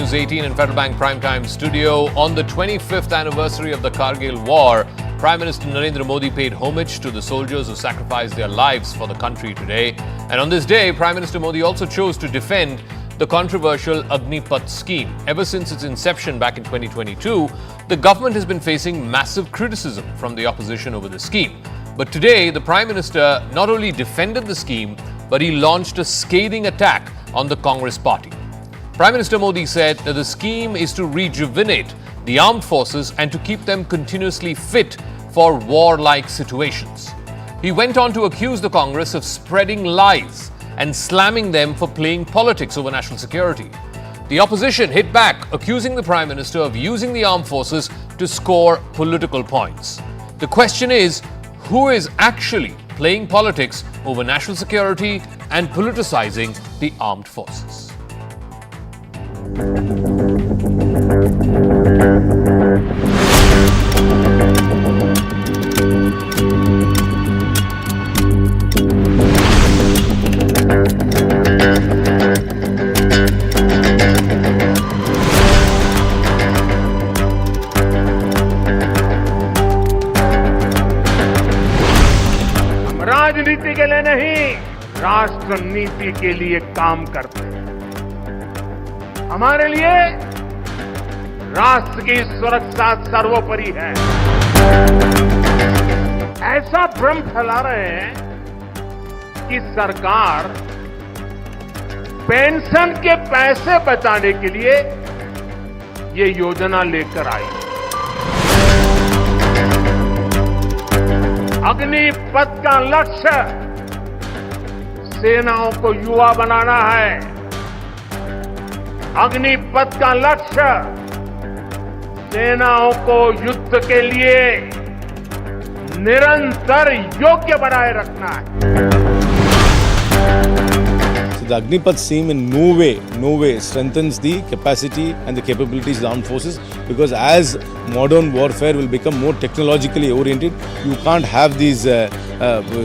News 18 and Federal Bank Primetime Studio. On the 25th anniversary of the Kargil War, Prime Minister Narendra Modi paid homage to the soldiers who sacrificed their lives for the country today. And on this day, Prime Minister Modi also chose to defend the controversial Agnipath scheme. Ever since its inception back in 2022, the government has been facing massive criticism from the opposition over the scheme. But today, the Prime Minister not only defended the scheme, but he launched a scathing attack on the Congress party. Prime Minister Modi said that the scheme is to rejuvenate the armed forces and to keep them continuously fit for war-like situations. He went on to accuse the Congress of spreading lies and slamming them for playing politics over national security. The opposition hit back, accusing the Prime Minister of using the armed forces to score political points. The question is, who is actually playing politics over national security and politicizing the armed forces? राजनीति के लिए नहीं, राष्ट्र नीति के लिए काम करते हैं। हमारे लिए राष्ट्र की सुरक्षा सर्वोपरि है। ऐसा भ्रम फैला रहे हैं कि सरकार पेंशन के पैसे बचाने के लिए ये योजना लेकर आई। अग्निपथ का लक्ष्य सेनाओं को युवा बनाना है। अग्निपथ का लक्ष्य सेनाओं को युद्ध के लिए निरंतर योग्य बनाए रखना है। The Agnipath scheme in no way strengthens the capacity and the capabilities of the armed forces, because as modern warfare will become more technologically oriented, you can't have these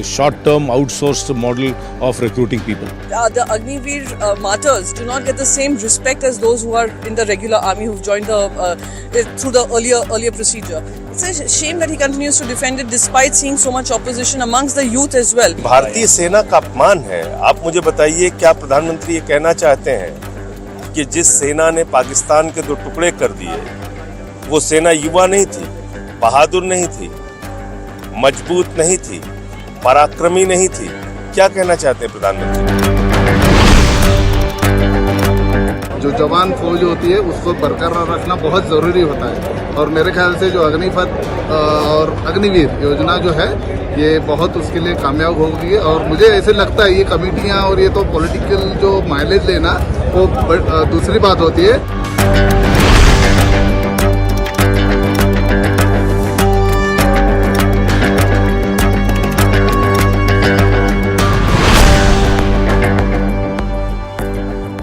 short-term outsourced model of recruiting people. The Agniveer martyrs do not get the same respect as those who are in the regular army who've joined through the earlier procedure. It's a shame that he continues to defend it despite seeing so much opposition amongst the youth as well. भारतीय सेना का अपमान है। आप मुझे बताइए, क्या प्रधानमंत्री ये कहना चाहते हैं कि जिस सेना ने पाकिस्तान के 2 टुकड़े कर दिए, वो सेना युवा नहीं थी, बहादुर नहीं थी, मजबूत नहीं थी, पराक्रमी नहीं थी? क्या कहना चाहते हैं प्रधानमंत्री? जो जवान फौज होती है उसको बरकरार रखना बहुत ज़रूरी होता है, और मेरे ख्याल से जो अग्निपथ और अग्निवीर योजना जो है ये बहुत उसके लिए कामयाब होगी। और मुझे ऐसे लगता है ये कमेटियां और ये तो पॉलिटिकल जो माइलेज लेना वो दूसरी बात होती है।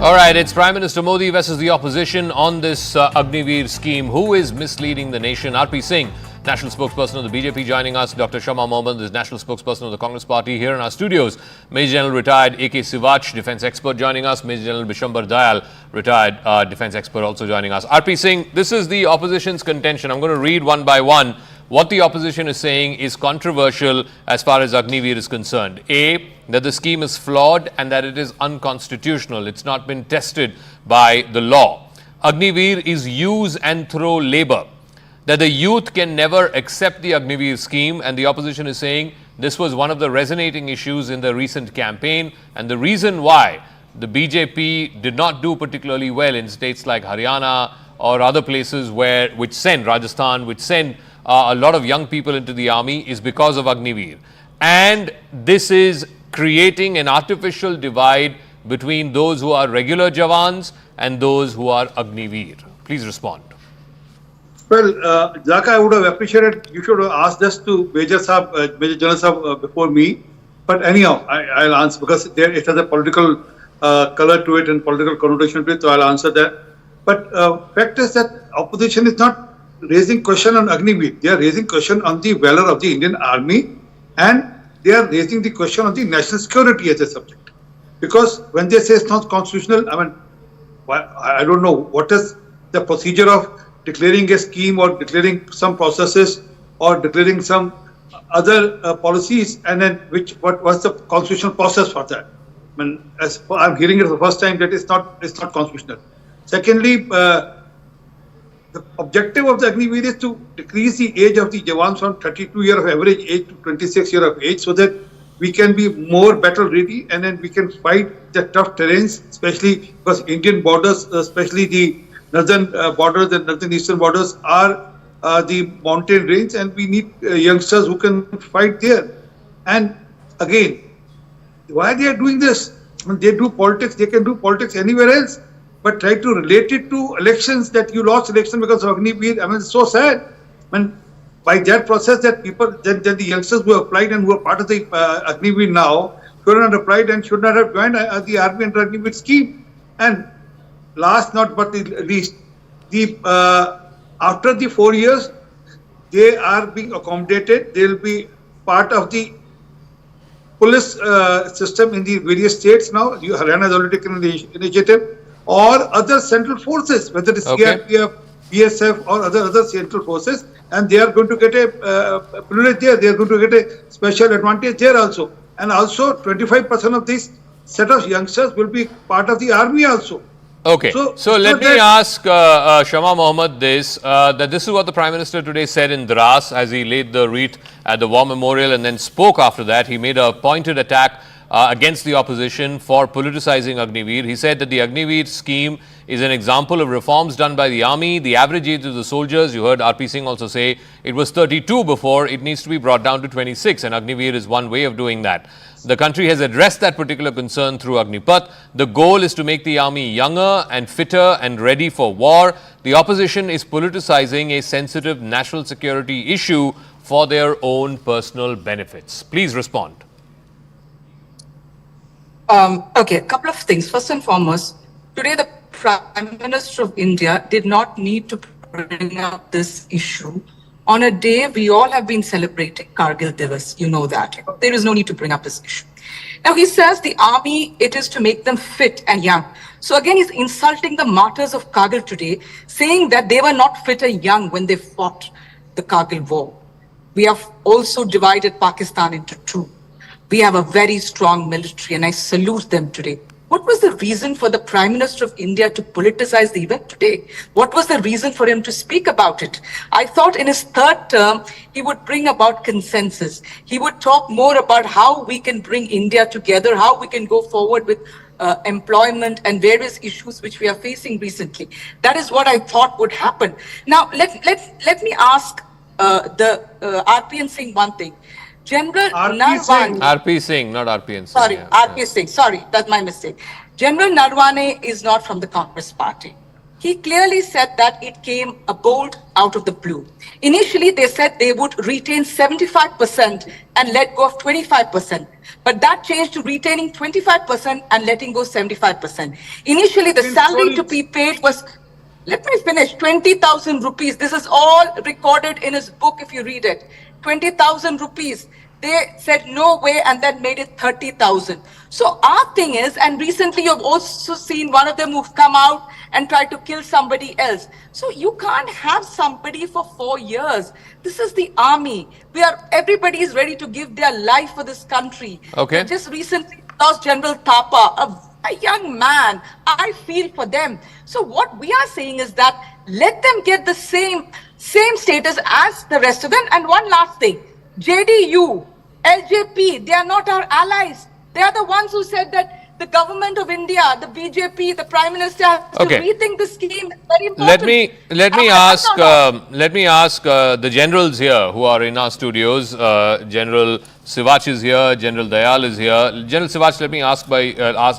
All right, it's Prime Minister Modi versus the opposition on this Agniveer scheme. Who is misleading the nation? R.P. Singh, National Spokesperson of the BJP, joining us. Dr. Shama Mohammed is National Spokesperson of the Congress Party here in our studios. Major General retired A.K. Sivach, Defence Expert, joining us. Major General Bishambar Dayal, retired Defence Expert, also joining us. R.P. Singh, this is the opposition's contention. I'm going to read one by one. What the opposition is saying is controversial as far as Agniveer is concerned. A, that the scheme is flawed and that it is unconstitutional. It's not been tested by the law. Agniveer is use and throw labor. That the youth can never accept the Agniveer scheme, and the opposition is saying this was one of the resonating issues in the recent campaign, and the reason why the BJP did not do particularly well in states like Haryana or other places which send Rajasthan, which send a lot of young people into the army, is because of Agniveer. And this is creating an artificial divide between those who are regular Jawans and those who are Agniveer. Please respond. Well, Zaka, I would have appreciated you should have asked this to Major General Sahab before me. But anyhow, I'll answer because it has a political color to it and political connotation to it, so I'll answer that. But fact is that opposition is not raising question on Agniveer. They are raising question on the valor of the Indian Army, and they are raising the question on the national security as a subject. Because when they say it's not constitutional, I mean, I don't know what is the procedure of declaring a scheme or declaring some processes or declaring some other policies, and then what was the constitutional process for that? I mean, as I'm hearing it for the first time, that it's not constitutional. Secondly, the objective of the Agniveer is to decrease the age of the Jawans from 32 years of average age to 26 years of age, so that we can be more battle ready, and then we can fight the tough terrains, especially because Indian borders, especially the northern borders and northern eastern borders, are the mountain range, and we need youngsters who can fight there. And again, why they are doing this? When they do politics, they can do politics anywhere else, but try to relate it to elections, that you lost election because of Agniveer. I mean, it's so sad. When by that process, that people, then the youngsters who applied and who are part of the Agniveer now should not have applied and should not have joined the army under Agniveer scheme. And last not but the least, after the 4 years, they are being accommodated. They will be part of the police system in the various states now. Haryana has already taken the initiative, or other central forces, whether it's CRPF, BSF, or other central forces, and they are going to get a privilege there. They are going to get a special advantage there also. And also, 25% of this set of youngsters will be part of the army also. Okay, so let me ask Shama Mohammed this, that this is what the Prime Minister today said in Drass as he laid the wreath at the War Memorial and then spoke after that. He made a pointed attack against the opposition for politicizing Agniveer. He said that the Agniveer scheme is an example of reforms done by the army. The average age of the soldiers, you heard RP Singh also say, it was 32 before, it needs to be brought down to 26, and Agniveer is one way of doing that. The country has addressed that particular concern through Agnipath. The goal is to make the army younger and fitter and ready for war. The opposition is politicizing a sensitive national security issue for their own personal benefits. Please respond. Okay, a couple of things. First and foremost, today the Prime Minister of India did not need to bring up this issue on a day we all have been celebrating Kargil Diwas. You know that. There is no need to bring up this issue. Now he says the army, it is to make them fit and young. So again, he's insulting the martyrs of Kargil today, saying that they were not fit and young when they fought the Kargil War. We have also divided Pakistan into two. We have a very strong military, and I salute them today. What was the reason for the Prime Minister of India to politicize the event today? What was the reason for him to speak about it? I thought in his third term, he would bring about consensus. He would talk more about how we can bring India together, how we can go forward with employment and various issues which we are facing recently. That is what I thought would happen. Now, let me ask the RPN Singh one thing. General Narwane. RP Singh, not RPN Singh. Sorry, yeah. RP Singh. Sorry, that's my mistake. General Narwane is not from the Congress party. He clearly said that it came a bolt out of the blue. Initially, they said they would retain 75% and let go of 25%. But that changed to retaining 25% and letting go 75%. Initially, the salary to be paid was, let me finish, 20,000 rupees. This is all recorded in his book if you read it. 20,000 rupees. They said no way and then made it 30,000. So our thing is, and recently you've also seen one of them who've come out and tried to kill somebody else. So you can't have somebody for 4 years. This is the army. Everybody is ready to give their life for this country. Okay. We just recently lost General Thapa, a young man. I feel for them. So what we are saying is that let them get the same status as the rest of them. And one last thing, JDU, LJP, they are not our allies. They are the ones who said that the government of India, the BJP, the Prime Minister has to rethink the scheme. Very important. Let me ask the generals here who are in our studios. General Sivach is here. General Dayal is here. General Sivach, let me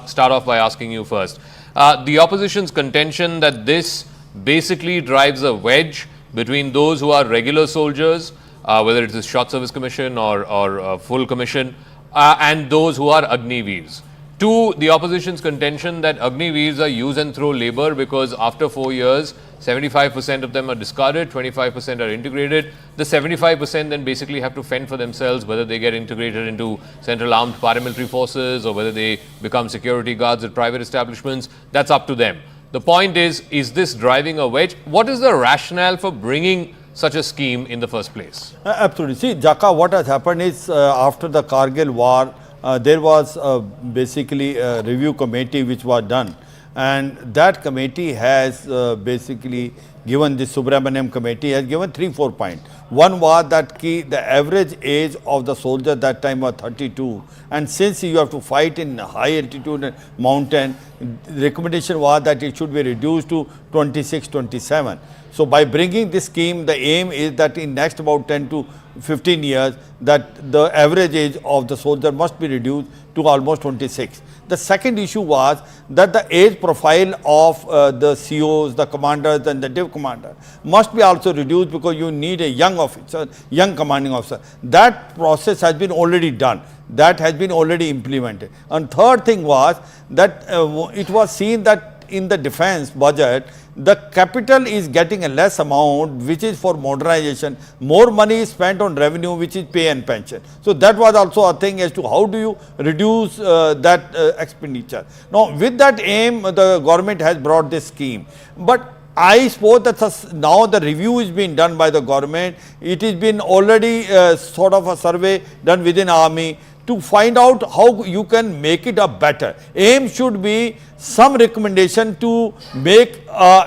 start off by asking you first. The opposition's contention that this basically drives a wedge between those who are regular soldiers, whether it is short service commission or full commission, and those who are Agniveers. To the opposition's contention that Agniveers are use and throw labor because after 4 years, 75% of them are discarded, 25% are integrated. The 75% then basically have to fend for themselves, whether they get integrated into Central Armed Paramilitary Forces or whether they become security guards at private establishments. That's up to them. The point is this driving a wedge? What is the rationale for bringing such a scheme in the first place? Absolutely. See, Jaka, what has happened is after the Kargil war, there was basically a review committee which was done, and that committee has basically given, the Subramaniam committee has given 3-4 points. One was that the average age of the soldier that time was 32, and since you have to fight in high altitude mountain, the recommendation was that it should be reduced to 26, 27. So by bringing this scheme, the aim is that in next about 10 to 15 years, that the average age of the soldier must be reduced to almost 26. The second issue was that the age profile of the COs, the commanders and the div commander must be also reduced, because you need a young officer, young commanding officer. That process has been already done. That has been already implemented. And third thing was that it was seen that in the defense budget, the capital is getting a less amount which is for modernization, more money is spent on revenue which is pay and pension. So that was also a thing as to how do you reduce that expenditure. Now with that aim, the government has brought this scheme. But I suppose that now the review is being done by the government. It has been already sort of a survey done within army to find out how you can make it a better. Aim should be some recommendation to make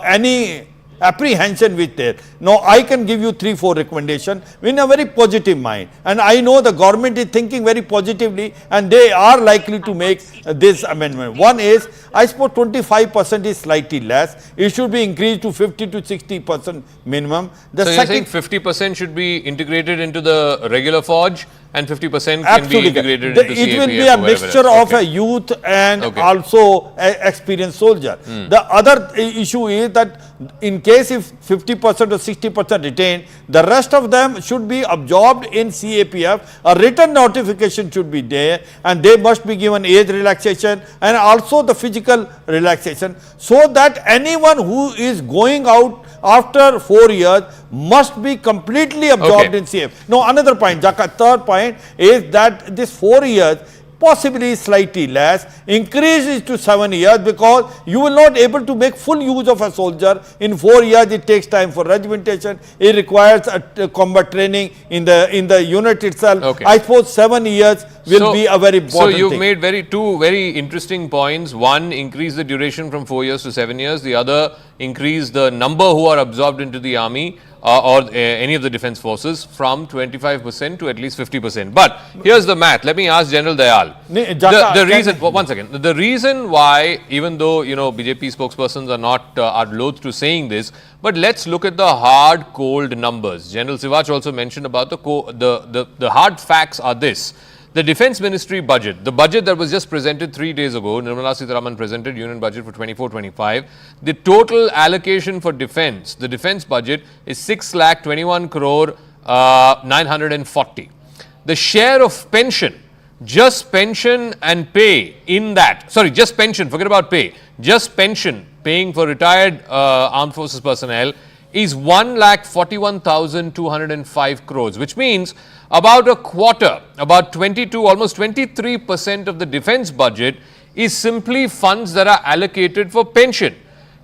any apprehension with there. Now I can give you 3-4 recommendations in a very positive mind, and I know the government is thinking very positively and they are likely to make this amendment. One is, I suppose 25% is slightly less. It should be increased to 50 to 60% minimum. So you're saying 50% should be integrated into the regular forge and 50% can be integrated into CAPF? It will be a mixture of a youth and also an experienced soldier. The other issue is that in case if 50% or 60% retained, the rest of them should be absorbed in CAPF. A written notification should be there, and they must be given age relaxation and also the physical relaxation, so that anyone who is going out after 4 years must be completely absorbed in CAPF. Now another point, Jaka, third point is that this 4 years possibly slightly less, increases to 7 years, because you will not able to make full use of a soldier. In 4 years it takes time for regimentation, it requires a combat training in the unit itself. I suppose 7 years will be a very important thing. So you've made two very interesting points. One, increase the duration from 4 years to 7 years. The other, increase the number who are absorbed into the army or any of the defense forces from 25% to at least 50%. But here's the math. Let me ask General Dayal. The reason, one second, the reason why, even though, you know, BJP spokespersons are not, are loath to saying this, but let's look at the hard, cold numbers. General Sivach also mentioned about the hard facts are this. The Defence Ministry budget, the budget that was just presented 3 days ago, Nirmala Sitharaman presented Union budget for 24-25. The total allocation for defence, the defence budget is 6,21 crore 940. The share of pension, just pension and pay in that, sorry, just pension, forget about pay, just pension paying for retired armed forces personnel is 1,41,205 crores, which means about a quarter, about 22, almost 23% of the defence budget is simply funds that are allocated for pension.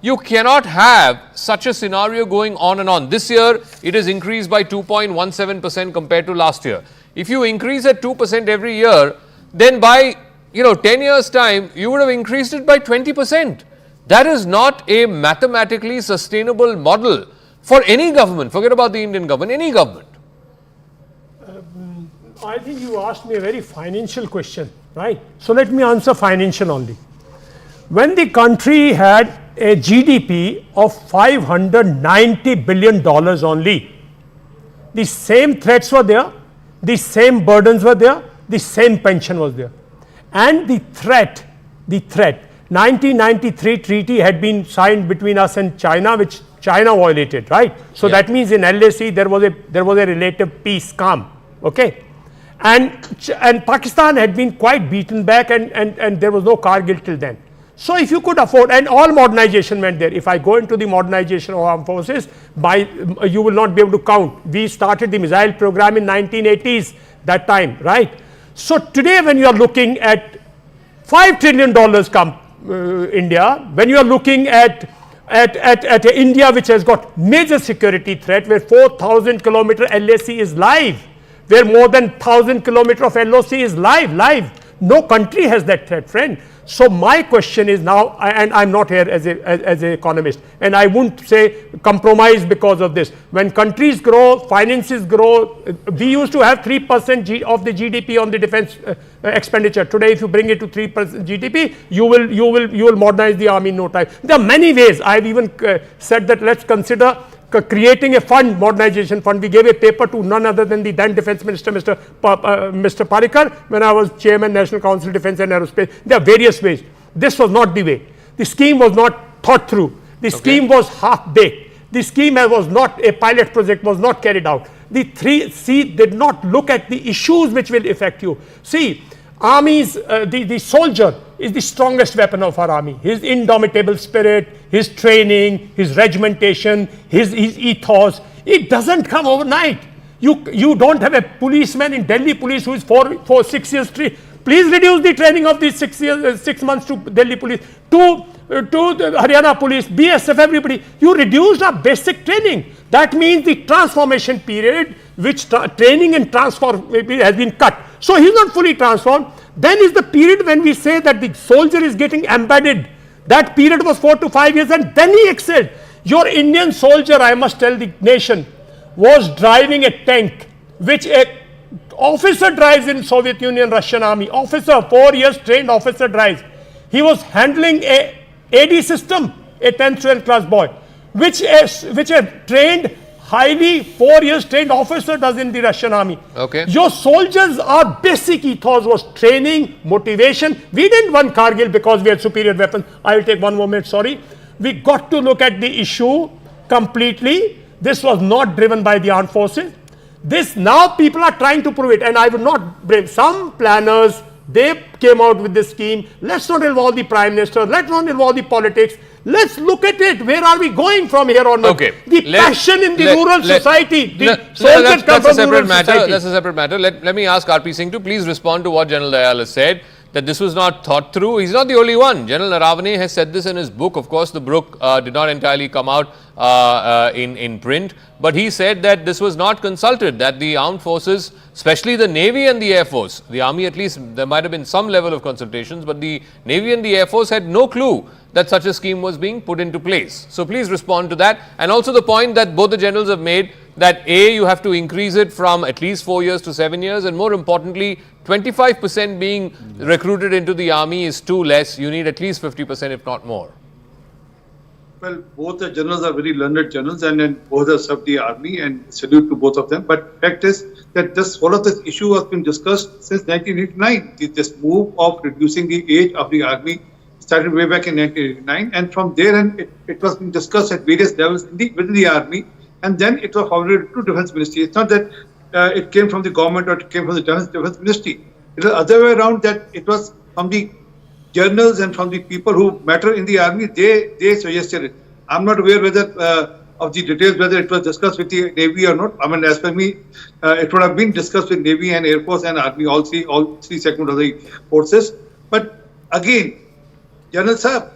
You cannot have such a scenario going on and on. This year, it has increased by 2.17% compared to last year. If you increase at 2% every year, then by 10 years' time, you would have increased it by 20%. That is not a mathematically sustainable model for any government. Forget about the Indian government, any government. I think you asked me a very financial question, right? So let me answer financial only. When the country had a GDP of $590 billion only, the same threats were there, the same burdens were there, the same pension was there. And the threat, 1993 treaty had been signed between us and China, which China violated, right? So that means in LAC there was a relative peace, calm, okay? And Pakistan had been quite beaten back, and there was no Kargil till then. So if you could afford, and all modernization went there. If I go into the modernization of armed forces, you will not be able to count. We started the missile program in 1980s, that time, right? So today when you are looking at $5 trillion India, when you are looking at India, which has got major security threat, where 4,000 kilometer LAC is live, where more than 1,000 kilometer of LOC is live. No country has that threat, friend. So my question is now, and I'm not here as an economist, and I wouldn't say compromise because of this. When countries grow, finances grow. We used to have 3% of the GDP on the defense expenditure. Today, if you bring it to 3% GDP, you will modernize the army in no time. There are many ways. I've even said that let's consider creating a fund, modernization fund. We gave a paper to none other than the then defense minister, Mr. Parikar, when I was chairman, National Council Defense and Aerospace. There are various ways. This was not the way. The scheme was not thought through. The scheme was half-baked. The scheme was not a pilot project, was not carried out. The 3C did not look at the issues which will affect you. See, armies, the soldier is the strongest weapon of our army. His indomitable spirit, his training, his regimentation, his ethos, it doesn't come overnight. You don't have a policeman in Delhi police who is 6 years. Please reduce the training of these 6 months to Delhi police, to the Haryana police, BSF, everybody. You reduced our basic training. That means the transformation period, which training and transformation has been cut. So he is not fully transformed. Then is the period when we say that the soldier is getting embedded. That period was 4 to 5 years, and then he excelled. Your Indian soldier, I must tell the nation, was driving a tank, which a officer drives in Soviet Union, Russian army. Officer, 4 years trained officer drives. He was handling a AD system, a 10th, 12th class boy, which a trained, highly 4 years trained officer does in the Russian army. Okay. Your soldiers, our basic ethos was training, motivation. We didn't win Kargil because we had superior weapons. I will take 1 more minute, sorry. We got to look at the issue completely. This was not driven by the armed forces. This now people are trying to prove it, and I would not blame some planners. They came out with this scheme. Let's not involve the Prime Minister. Let's not involve the politics. Let's look at it. Where are we going from here on? Okay. The passion in the rural society. That's a separate matter. That's a separate matter. Let me ask RP Singh to please respond to what General Dayal has said, that this was not thought through. He's not the only one. General Naravane has said this in his book. Of course, the book did not entirely come out in print, but he said that this was not consulted, that the armed forces, especially the Navy and the Air Force, the Army at least, there might have been some level of consultations, but the Navy and the Air Force had no clue that such a scheme was being put into place. So please respond to that. And also the point that both the generals have made, that A, you have to increase it from at least 4 years to 7 years, and more importantly, 25% being recruited into the army is too less. You need at least 50%, if not more. Well, both the generals are very learned generals, and both have served the army, and salute to both of them. But fact is that all of this issue has been discussed since 1989. This move of reducing the age of the army started way back in 1989, and from there it was being discussed at various levels within the army, and then it was forwarded to Defense Ministry. It's not that it came from the government or it came from the Defense Ministry. It was the other way around, that it was from the journals and from the people who matter in the army. They suggested it. I'm not aware whether of the details, whether it was discussed with the Navy or not. I mean, as per me, it would have been discussed with Navy and Air Force and Army, all three segments of the forces. But again, General Saab,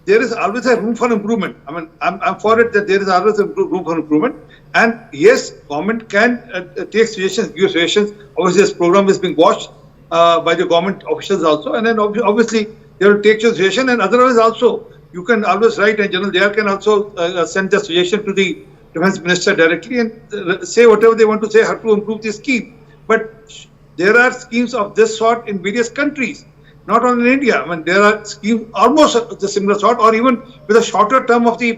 there is always a room for improvement. I mean, I'm for it that there is always a room for improvement. And yes, government can take suggestions, give suggestions. Obviously, this program is being watched by the government officials also. And then obviously, they will take your suggestion. And otherwise also, you can always write, and General Dayal can also send the suggestion to the Defense Minister directly and say whatever they want to say, how to improve the scheme. But there are schemes of this sort in various countries. Not only in India. I mean, there are schemes almost the similar sort, or even with a shorter term of the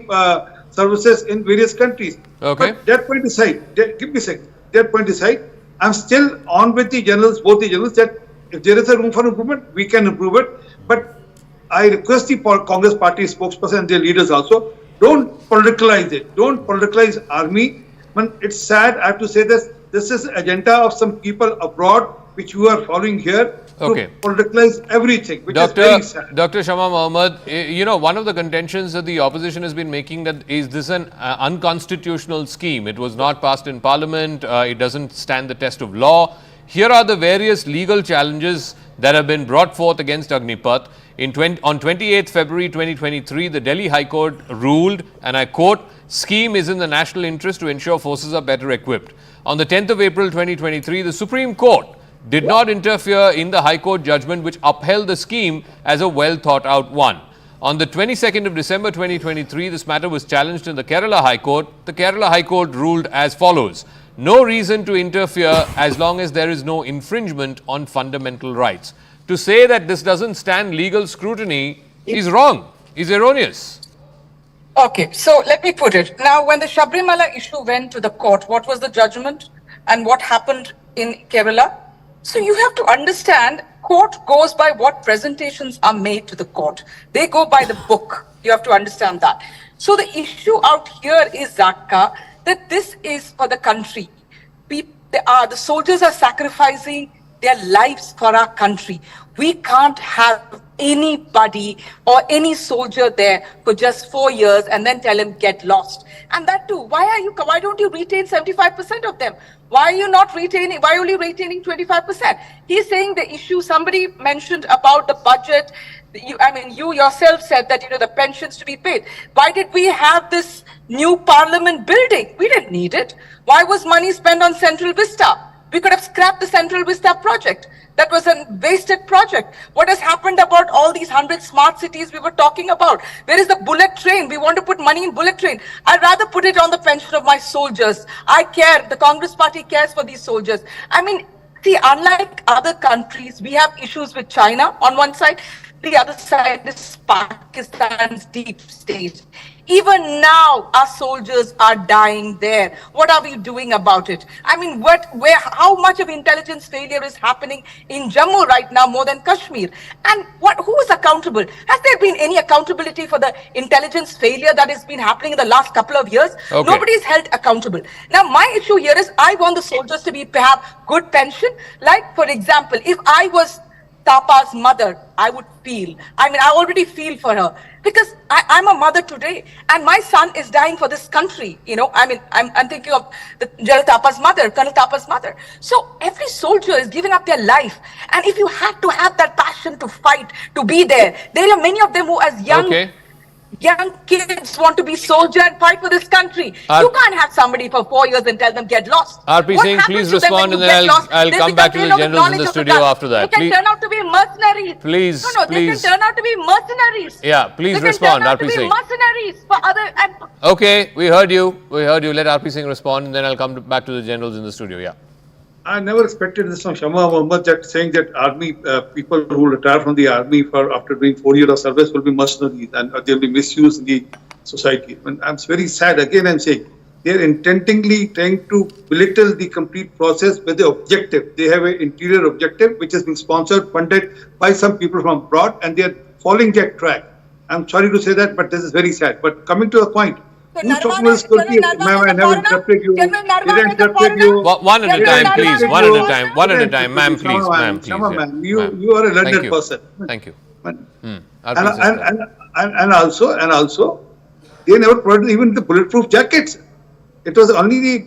services in various countries. Okay. But that point aside, give me a second. That point aside, I'm still on with the generals, both the generals, that if there is a room for improvement, we can improve it. But I request the Congress party spokesperson and their leaders also, don't politicalize it. Don't politicalize army. I mean, it's sad, I have to say this. This is agenda of some people abroad, which you are following here. Okay. To politicalize everything, which is very sad. Dr. Shama Mohammed, you know, one of the contentions that the opposition has been making, that is this an unconstitutional scheme. It was not passed in parliament. It doesn't stand the test of law. Here are the various legal challenges that have been brought forth against Agnipath. On 28th February 2023, the Delhi High Court ruled, and I quote, "Scheme is in the national interest to ensure forces are better equipped." On the 10th of April 2023, the Supreme Court did not interfere in the High Court judgment which upheld the scheme as a well thought out one. On the 22nd of December 2023, this matter was challenged in the Kerala High Court. The Kerala High Court ruled as follows: no reason to interfere as long as there is no infringement on fundamental rights. To say that this doesn't stand legal scrutiny is wrong, is erroneous. Okay, so let me put it. Now, when the Sabrimala issue went to the court, what was the judgment and what happened in Kerala? So you have to understand, court goes by what presentations are made to the court. They go by the book. You have to understand that. So the issue out here is, Zakka, that this is for the country. The soldiers are sacrificing their lives for our country. We can't have anybody or any soldier there for just 4 years and then tell him get lost. And that too, why don't you retain 75% of them? Why only retaining 25%? He's saying the issue, somebody mentioned about the budget. You yourself said that, the pensions to be paid. Why did we have this new parliament building? We didn't need it. Why was money spent on Central Vista? We could have scrapped the Central Vista project. That was a wasted project. What has happened about all these 100 smart cities we were talking about? Where is the bullet train? We want to put money in bullet train. I'd rather put it on the pension of my soldiers. I care. The Congress party cares for these soldiers. See, unlike other countries, we have issues with China on one side. The other side is Pakistan's deep state. Even now, our soldiers are dying there. What are we doing about it? How much of intelligence failure is happening in Jammu right now more than Kashmir? And who is accountable? Has there been any accountability for the intelligence failure that has been happening in the last couple of years? Okay. Nobody is held accountable. Now, my issue here is I want the soldiers to have good pension. Like, for example, if I was Tapa's mother, I would feel. I already feel for her because I'm a mother today and my son is dying for this country. I'm thinking of the General Tapa's mother, Colonel Tapa's mother. So every soldier is giving up their life. And if you have to have that passion to fight, to be there are many of them who as young kids want to be soldier and fight for this country. You can't have somebody for 4 years and tell them get lost. RP Singh, please respond and then I'll come back to the generals in the studio after that. They can turn out to be mercenaries. Please. They can turn out to be mercenaries. Yeah, please respond, RP Singh. Mercenaries for other. Okay, we heard you. Let RP Singh respond and then I'll come back to the generals in the studio. Yeah. I never expected this from Shama Mohammed, that saying that army people who retire from the army after doing 4 years of service will be mercenaries and they'll be misused in the society. And I'm very sad. Again, I'm saying they're intentionally trying to belittle the complete process with the objective. They have an interior objective which has been sponsored, funded by some people from abroad, and they're following that track. I'm sorry to say that, but this is very sad. But coming to the point. One at a time, please. One at a time, ma'am, please. Ma'am, please. You are a learned person. Thank you. And also, they never provided even the bulletproof jackets. It was only the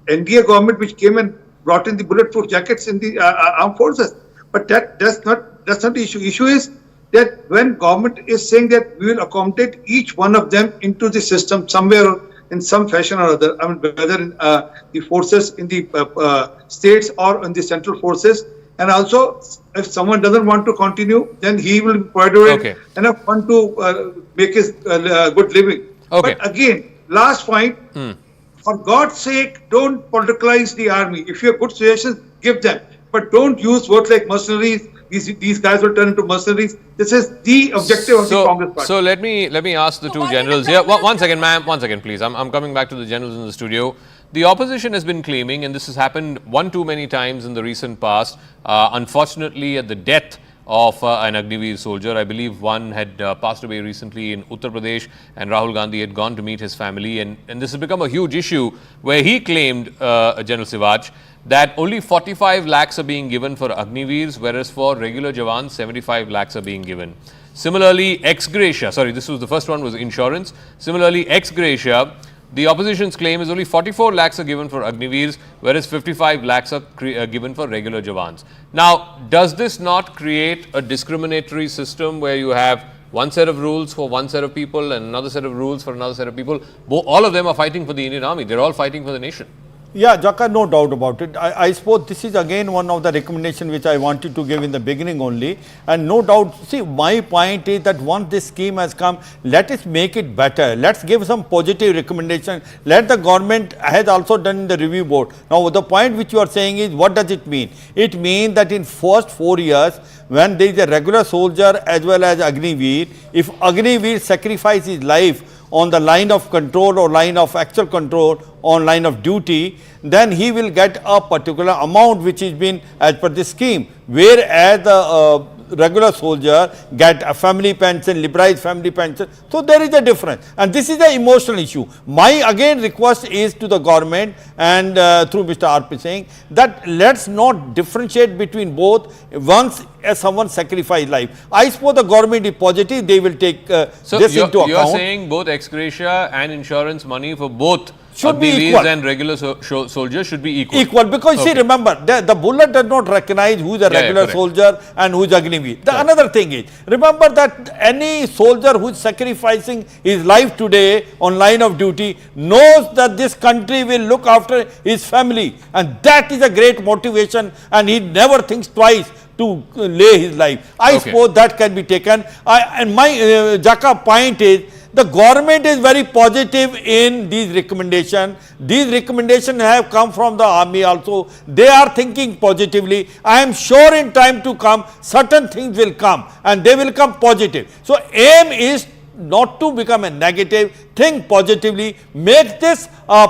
NDA government which came and brought in the bulletproof jackets in the armed forces. But that's not the issue. Issue is that when government is saying that we will accommodate each one of them into the system somewhere in some fashion or other, whether in the forces in the states or in the central forces, and also if someone doesn't want to continue, then he will be provided enough fund to make his good living. Okay. But again, last point, for God's sake, don't politicalize the army. If you have good suggestions, give them. But don't use words like mercenaries. These guys will turn into mercenaries. This is the objective of the Congress party. So let me ask the two generals here. One second, ma'am. One second, please. I'm coming back to the generals in the studio. The opposition has been claiming, and this has happened one too many times in the recent past, unfortunately at the death of an Agniveer soldier. I believe one had passed away recently in Uttar Pradesh, and Rahul Gandhi had gone to meet his family, and this has become a huge issue where he claimed, General Sivaj, that only 45 lakhs are being given for Agniveers, whereas for regular Jawans, 75 lakhs are being given. Similarly, ex gratia, sorry, this was the first one, was insurance. Similarly, ex gratia, the opposition's claim is only 44 lakhs are given for Agniveers, whereas 55 lakhs are given for regular Jawans. Now, does this not create a discriminatory system where you have one set of rules for one set of people and another set of rules for another set of people? All of them are fighting for the Indian Army. They're all fighting for the nation. Yeah, Jaka, no doubt about it. I suppose this is again one of the recommendations which I wanted to give in the beginning only. And no doubt, see, my point is that once this scheme has come, let us make it better. Let's give some positive recommendation. Let the government has also done the review board. Now, the point which you are saying is, what does it mean? It means that in first 4 years, when there is a regular soldier as well as Agniveer, if Agniveer sacrifices his life on the line of control or line of actual control on line of duty, then he will get a particular amount which is been as per the scheme, whereas the regular soldier get a family pension, liberalized family pension. So there is a difference, and this is an emotional issue. My again request is to the government and through Mr. R.P. Singh that let's not differentiate between both once someone sacrifice life. I suppose the government is positive, they will take this into account. You are saying both ex gratia and insurance money for both should be equal. And regular soldiers should be equal. Equal, because see, remember, the bullet does not recognize who is a regular soldier and who is Agniveer. The another thing is, remember that any soldier who is sacrificing his life today on line of duty knows that this country will look after his family, and that is a great motivation, and he never thinks twice to lay his life. I suppose that can be taken. And my Jaka point is, the government is very positive in these recommendations. These recommendations have come from the army also. They are thinking positively. I am sure in time to come, certain things will come and they will come positive. So aim is not to become a negative, think positively, make this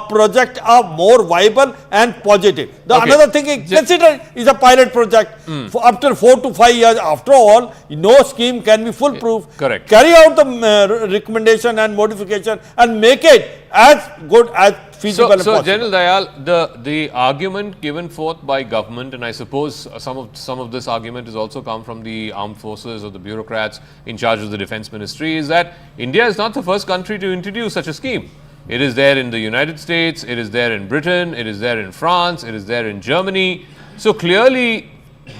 project more viable and positive. The another thing is, consider is a pilot project. For after 4 to 5 years, after all, no scheme can be foolproof. Correct. Carry out the recommendation and modification and make it as good as feasible as possible. So General Dayal, the argument given forth by government, and I suppose some of this argument has also come from the armed forces or the bureaucrats in charge of the defense ministry, is that India is not the first country to introduce such a scheme. It is there in the United States, it is there in Britain, it is there in France, it is there in Germany. So clearly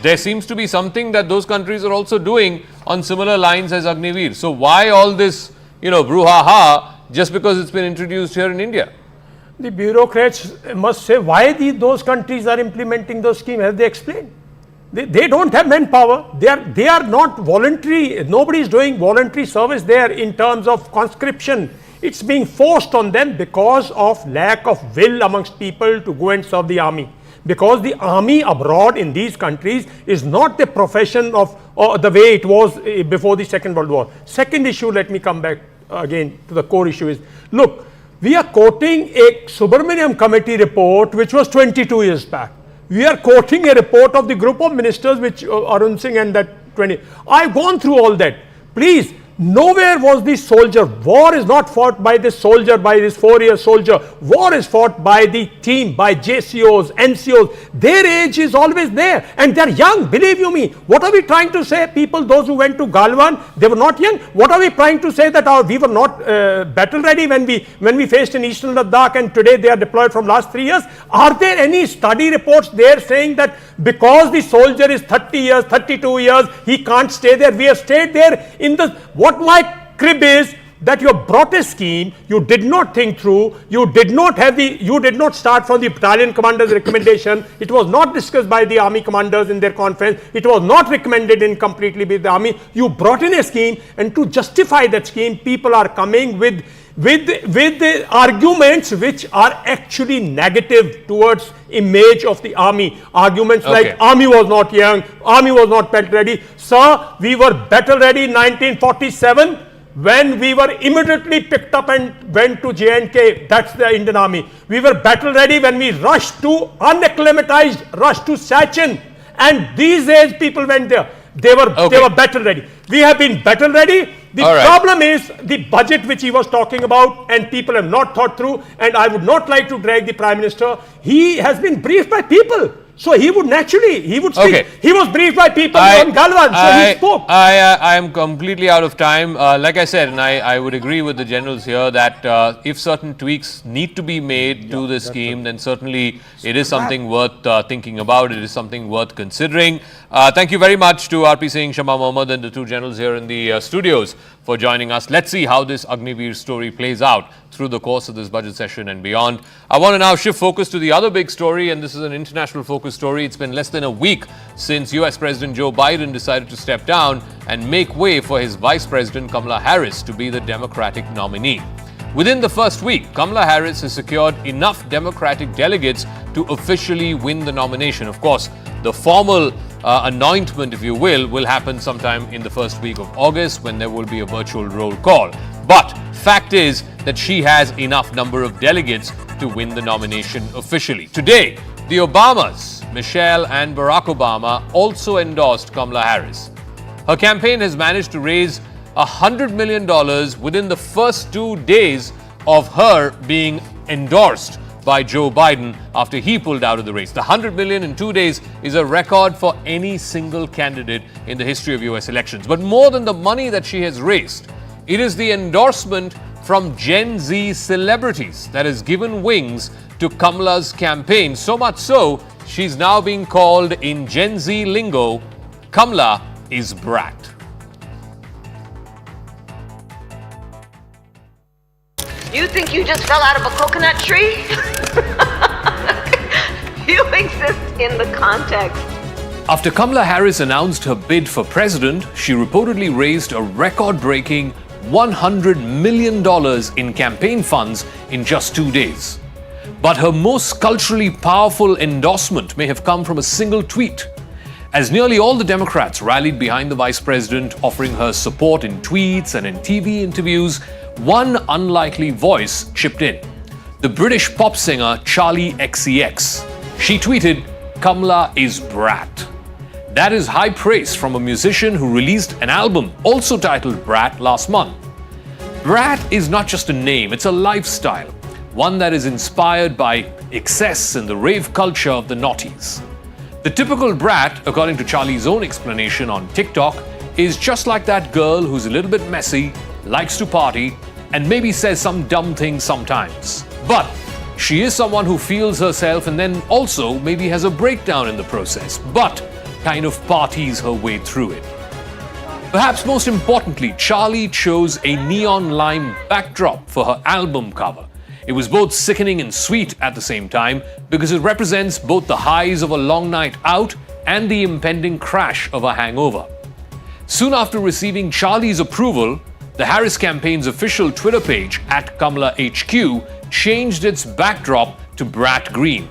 there seems to be something that those countries are also doing on similar lines as Agniveer. So why all this, brouhaha just because it's been introduced here in India? The bureaucrats must say why those countries are implementing those schemes. Have they explained? They don't have manpower. They are not voluntary. Nobody is doing voluntary service there in terms of conscription. It's being forced on them because of lack of will amongst people to go and serve the army. Because the army abroad in these countries is not the profession of the way it was before the Second World War. Second issue, let me come back again to the core issue is, look, we are quoting a Subramaniam committee report which was 22 years back. We are quoting a report of the group of ministers which Arun Singh and that 20. I've gone through all that. Please, nowhere was the soldier. War is not fought by the soldier, by this 4-year soldier. War is fought by the team, by JCOs, NCOs. Their age is always there and they're young, believe you me. What are we trying to say? People, those who went to Galwan, they were not young. What are we trying to say, that we were not battle ready when we faced in Eastern Ladakh and today they are deployed from last 3 years? Are there any study reports there saying that because the soldier is 30 years, 32 years, he can't stay there? We have stayed there in the... What my crib is that you brought a scheme, you did not think through, you did not start from the battalion commander's recommendation, it was not discussed by the army commanders in their conference, it was not recommended in completely by the army. You brought in a scheme, and to justify that scheme, people are coming with the arguments which are actually negative towards image of the army. Arguments like army was not young, army was not battle ready. Sir, we were battle ready in 1947 when we were immediately picked up and went to J&K. That's the Indian army. We were battle ready when we rushed to unacclimatized, rushed to Sachin, and these days people went there. They were battle ready. We have been battle ready. The problem is the budget which he was talking about, and people have not thought through, and I would not like to drag the Prime Minister. He has been briefed by people. So he would naturally, he would speak. Okay. He was briefed by people on Galwan, so he spoke. I am completely out of time. Like I said, and I would agree with the generals here that if certain tweaks need to be made to this scheme, then certainly it is something worth thinking about. It is something worth considering. Thank you very much to RP Singh, Shama Mohammed and the two generals here in the studios for joining us. Let's see how this Agniveer story plays out through the course of this budget session and beyond. I want to now shift focus to the other big story, and this is an international focus story. It's been less than a week since US President Joe Biden decided to step down and make way for his Vice President Kamala Harris to be the Democratic nominee. Within the first week, Kamala Harris has secured enough Democratic delegates to officially win the nomination. Of course, the formal anointment, if you will happen sometime in the first week of August when there will be a virtual roll call. But fact is that she has enough number of delegates to win the nomination officially. Today, the Obamas, Michelle and Barack Obama, also endorsed Kamala Harris. Her campaign has managed to raise $100 million within the first 2 days of her being endorsed by Joe Biden after he pulled out of the race. The $100 million in 2 days is a record for any single candidate in the history of US elections. But more than the money that she has raised, it is the endorsement from Gen Z celebrities that has given wings to Kamala's campaign. So much so, she's now being called in Gen Z lingo, Kamala is Brat. You think you just fell out of a coconut tree? You exist in the context. After Kamala Harris announced her bid for president, she reportedly raised a record-breaking $100 million in campaign funds in just 2 days. But her most culturally powerful endorsement may have come from a single tweet, as nearly all the Democrats rallied behind the vice president, offering her support in tweets and in TV interviews. One unlikely voice chipped in. The British pop singer Charli XCX. She tweeted, "Kamala is Brat." That is high praise from a musician who released an album also titled Brat last month. Brat is not just a name, it's a lifestyle, one that is inspired by excess and the rave culture of the noughties. The typical brat, according to Charlie's own explanation on TikTok, is just like that girl who's a little bit messy, likes to party, and maybe says some dumb things sometimes. But she is someone who feels herself and then also maybe has a breakdown in the process, but kind of parties her way through it. Perhaps most importantly, Charli chose a neon lime backdrop for her album cover. It was both sickening and sweet at the same time because it represents both the highs of a long night out and the impending crash of a hangover. Soon after receiving Charli's approval, the Harris campaign's official Twitter page @KamalaHQ changed its backdrop to Brat Green.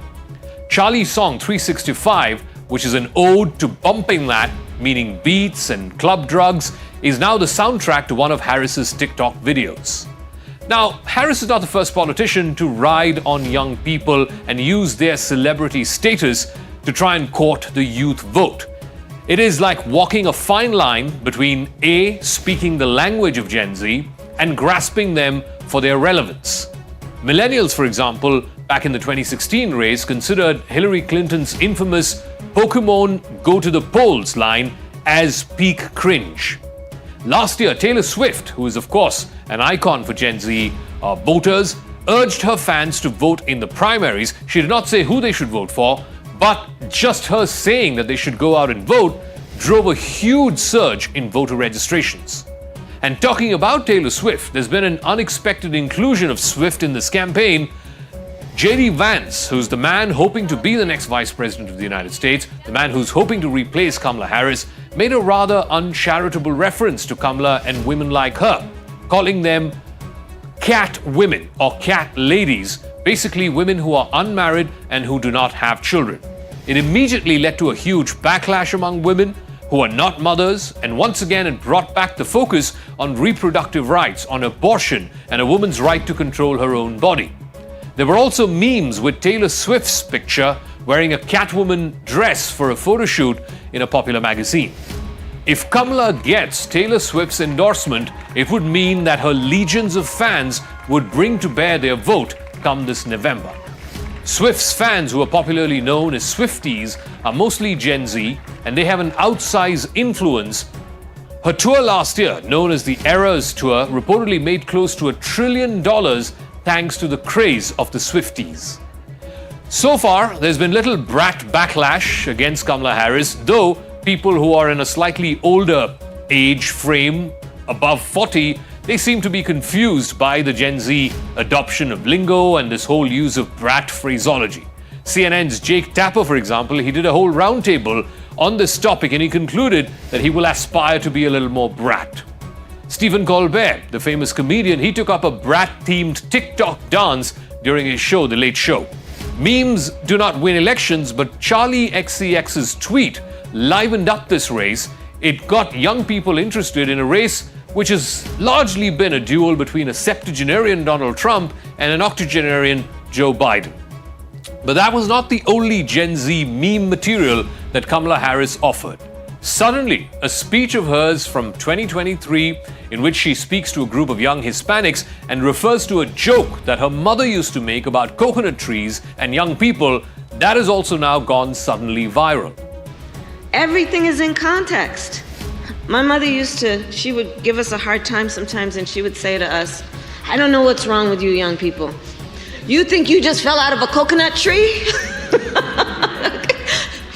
Charli's song 365, which is an ode to bumping that, meaning beats and club drugs, is now the soundtrack to one of Harris's TikTok videos. Now, Harris is not the first politician to ride on young people and use their celebrity status to try and court the youth vote. It is like walking a fine line between A, speaking the language of Gen Z, and grasping them for their relevance. Millennials, for example, back in the 2016 race, considered Hillary Clinton's infamous Pokemon go to the polls line as peak cringe. Last year, Taylor Swift, who is of course an icon for Gen Z voters, urged her fans to vote in the primaries. She did not say who they should vote for, but just her saying that they should go out and vote drove a huge surge in voter registrations. And talking about Taylor Swift, there's been an unexpected inclusion of Swift in this campaign. J.D. Vance, who's the man hoping to be the next vice president of the United States, the man who's hoping to replace Kamala Harris, made a rather uncharitable reference to Kamala and women like her, calling them cat women or cat ladies, basically women who are unmarried and who do not have children. It immediately led to a huge backlash among women who are not mothers, and once again it brought back the focus on reproductive rights, on abortion, and a woman's right to control her own body. There were also memes with Taylor Swift's picture wearing a Catwoman dress for a photo shoot in a popular magazine. If Kamala gets Taylor Swift's endorsement, it would mean that her legions of fans would bring to bear their vote come this November. Swift's fans, who are popularly known as Swifties, are mostly Gen Z, and they have an outsized influence. Her tour last year, known as the Eras Tour, reportedly made close to $1 trillion thanks to the craze of the Swifties. So far, there's been little Brat backlash against Kamala Harris, though people who are in a slightly older age frame, above 40, they seem to be confused by the Gen Z adoption of lingo and this whole use of brat phraseology. CNN's Jake Tapper, for example, he did a whole roundtable on this topic and he concluded that he will aspire to be a little more brat. Stephen Colbert, the famous comedian, he took up a brat-themed TikTok dance during his show, The Late Show. Memes do not win elections, but Charlie XCX's tweet livened up this race. It got young people interested in a race which has largely been a duel between a septuagenarian Donald Trump and an octogenarian Joe Biden. But that was not the only Gen Z meme material that Kamala Harris offered. Suddenly, a speech of hers from 2023 in which she speaks to a group of young Hispanics and refers to a joke that her mother used to make about coconut trees and young people, that has also now gone suddenly viral. Everything is in context. My mother she would give us a hard time sometimes, and she would say to us, I don't know what's wrong with you young people. You think you just fell out of a coconut tree?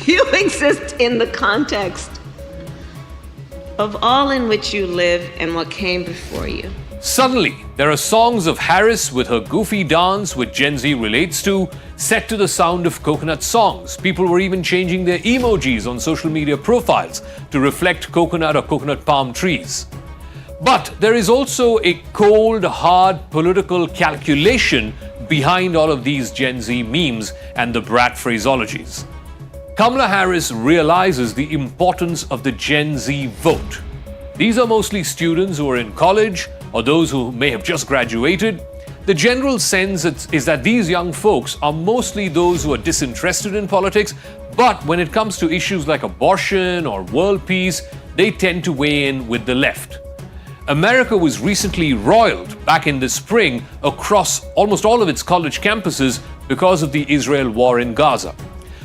You exist in the context of all in which you live and what came before you. Suddenly, there are songs of Harris with her goofy dance, which Gen Z relates to, set to the sound of coconut songs. People were even changing their emojis on social media profiles to reflect coconut or coconut palm trees. But there is also a cold, hard political calculation behind all of these Gen Z memes and the brat phraseologies. Kamala Harris realizes the importance of the Gen Z vote. These are mostly students who are in college or those who may have just graduated. The general sense is that these young folks are mostly those who are disinterested in politics, but when it comes to issues like abortion or world peace, they tend to weigh in with the left. America was recently roiled back in the spring across almost all of its college campuses because of the Israel war in Gaza.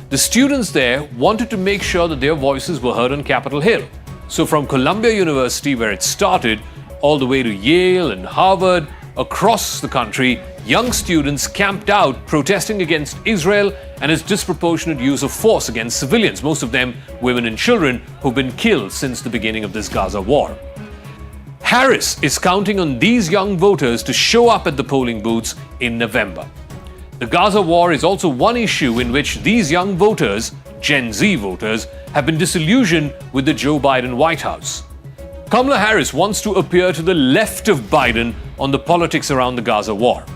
The students there wanted to make sure that their voices were heard on Capitol Hill. So from Columbia University, where it started, all the way to Yale and Harvard, across the country, young students camped out protesting against Israel and its disproportionate use of force against civilians, most of them women and children who've been killed since the beginning of this Gaza war. Harris is counting on these young voters to show up at the polling booths in November. The Gaza war is also one issue in which these young voters, Gen Z voters, have been disillusioned with the Joe Biden White House. Kamala Harris wants to appear to the left of Biden on the politics around the Gaza war.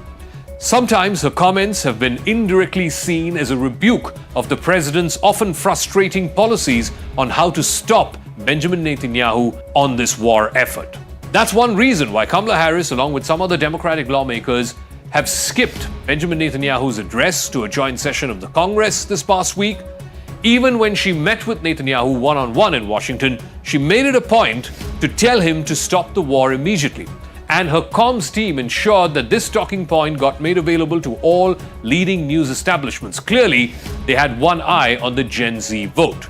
Sometimes her comments have been indirectly seen as a rebuke of the president's often frustrating policies on how to stop Benjamin Netanyahu on this war effort. That's one reason why Kamala Harris, along with some other Democratic lawmakers, have skipped Benjamin Netanyahu's address to a joint session of the Congress this past week. Even when she met with Netanyahu one-on-one in Washington, she made it a point to tell him to stop the war immediately. And her comms team ensured that this talking point got made available to all leading news establishments. Clearly, they had one eye on the Gen Z vote.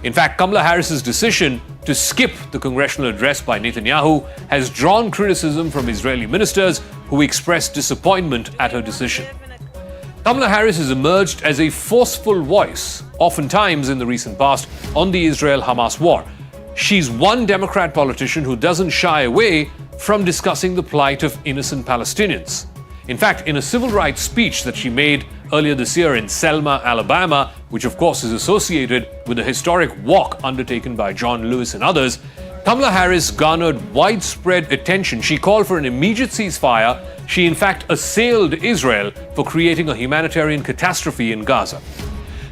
In fact, Kamala Harris's decision to skip the congressional address by Netanyahu has drawn criticism from Israeli ministers who expressed disappointment at her decision. Kamala Harris has emerged as a forceful voice, oftentimes in the recent past, on the Israel-Hamas war. She's one Democrat politician who doesn't shy away from discussing the plight of innocent Palestinians. In fact, in a civil rights speech that she made earlier this year in Selma, Alabama, which of course is associated with the historic walk undertaken by John Lewis and others, Kamala Harris garnered widespread attention. She called for an immediate ceasefire. She in fact assailed Israel for creating a humanitarian catastrophe in Gaza.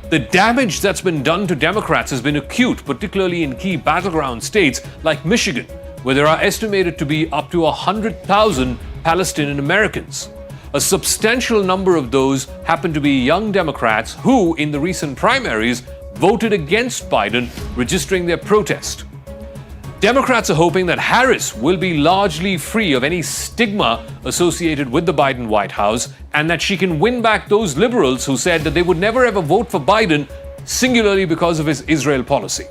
The damage that's been done to Democrats has been acute, particularly in key battleground states like Michigan, where there are estimated to be up to 100,000 Palestinian Americans. A substantial number of those happen to be young Democrats who, in the recent primaries, voted against Biden, registering their protest. Democrats are hoping that Harris will be largely free of any stigma associated with the Biden White House and that she can win back those liberals who said that they would never ever vote for Biden, singularly because of his Israel policy.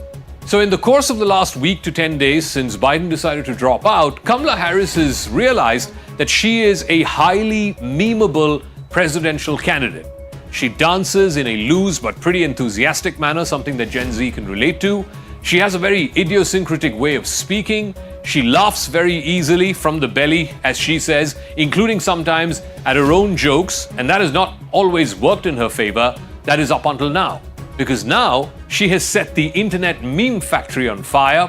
So in the course of the last week to 10 days since Biden decided to drop out, Kamala Harris has realized that she is a highly memeable presidential candidate. She dances in a loose but pretty enthusiastic manner, something that Gen Z can relate to. She has a very idiosyncratic way of speaking. She laughs very easily from the belly, as she says, including sometimes at her own jokes, and that has not always worked in her favor. That is up until now. Because now she has set the internet meme factory on fire.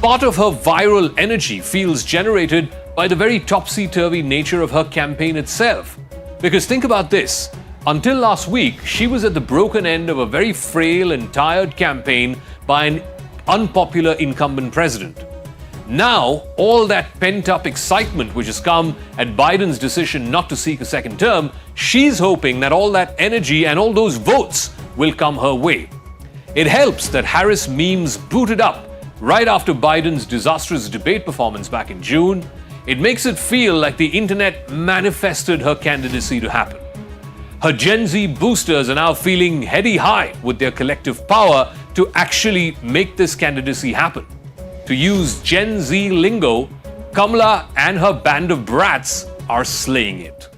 Part of her viral energy feels generated by the very topsy-turvy nature of her campaign itself. Because think about this. Until last week, she was at the broken end of a very frail and tired campaign by an unpopular incumbent president. Now, all that pent-up excitement which has come at Biden's decision not to seek a second term, she's hoping that all that energy and all those votes will come her way. It helps that Harris memes booted up right after Biden's disastrous debate performance back in June. It makes it feel like the internet manifested her candidacy to happen. Her Gen Z boosters are now feeling heady high with their collective power to actually make this candidacy happen. To use Gen Z lingo, Kamala and her band of brats are slaying it.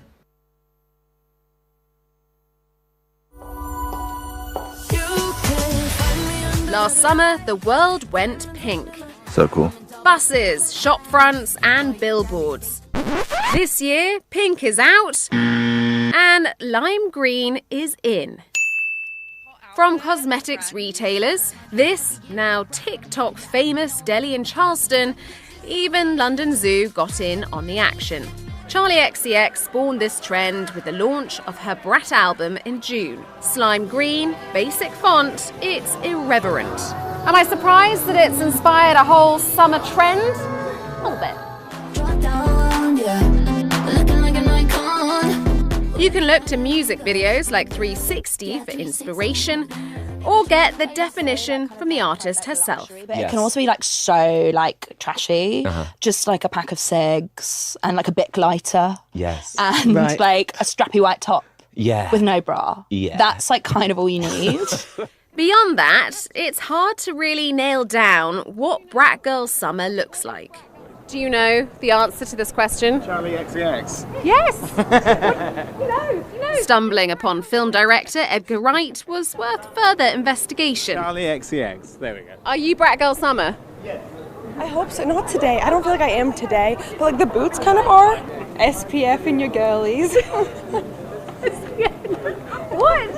Last summer, the world went pink. So cool. Buses, shop fronts, and billboards. This year, pink is out and lime green is in. From cosmetics retailers, this now TikTok famous deli in Charleston, even London Zoo got in on the action. Charli XCX spawned this trend with the launch of her Brat album in June. Slime green, basic font, it's irreverent. Am I surprised that it's inspired a whole summer trend? A little bit. You can look to music videos like 360 for inspiration, or get the definition from the artist herself. But it can also be so trashy, just like a pack of cigs and like a Bic lighter. Yes. And like a strappy white top. Yeah. With no bra. Yeah. That's kind of all you need. Beyond that, it's hard to really nail down what Brat Girl Summer looks like. Do you know the answer to this question? Charli XCX. Yes! You know. Stumbling upon film director Edgar Wright was worth further investigation. Charli XCX. There we go. Are you Brat Girl Summer? Yes. I hope so. Not today. I don't feel like I am today. But the boots kind of are. SPF in your girlies. What?